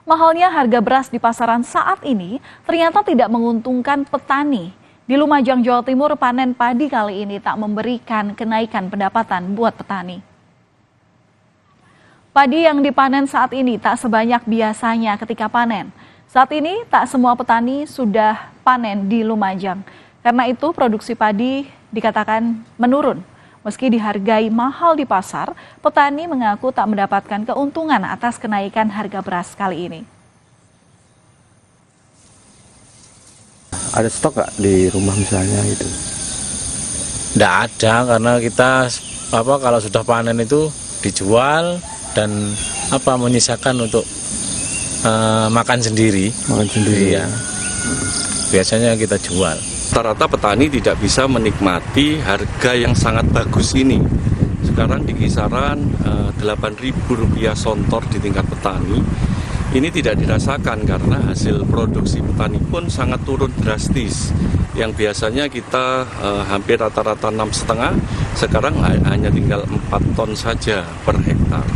Mahalnya harga beras di pasaran saat ini ternyata tidak menguntungkan petani. Di Lumajang, Jawa Timur, panen padi kali ini tak memberikan kenaikan pendapatan buat petani. Padi yang dipanen saat ini tak sebanyak biasanya ketika panen. Saat ini tak semua petani sudah panen di Lumajang. Karena itu produksi padi dikatakan menurun. Meski dihargai mahal di pasar, petani mengaku tak mendapatkan keuntungan atas kenaikan harga beras kali ini. Ada stok nggak di rumah misalnya gitu? Nggak ada, karena kita kalau sudah panen itu dijual dan menyisakan untuk makan sendiri. Makan sendiri. Iya. Biasanya kita jual. Rata-rata petani tidak bisa menikmati harga yang sangat bagus ini. Sekarang di kisaran Rp8.000 sontor di tingkat petani. Ini tidak dirasakan karena hasil produksi petani pun sangat turun drastis. Yang biasanya kita hampir rata-rata 6,5, sekarang hanya tinggal 4 ton saja per hektar.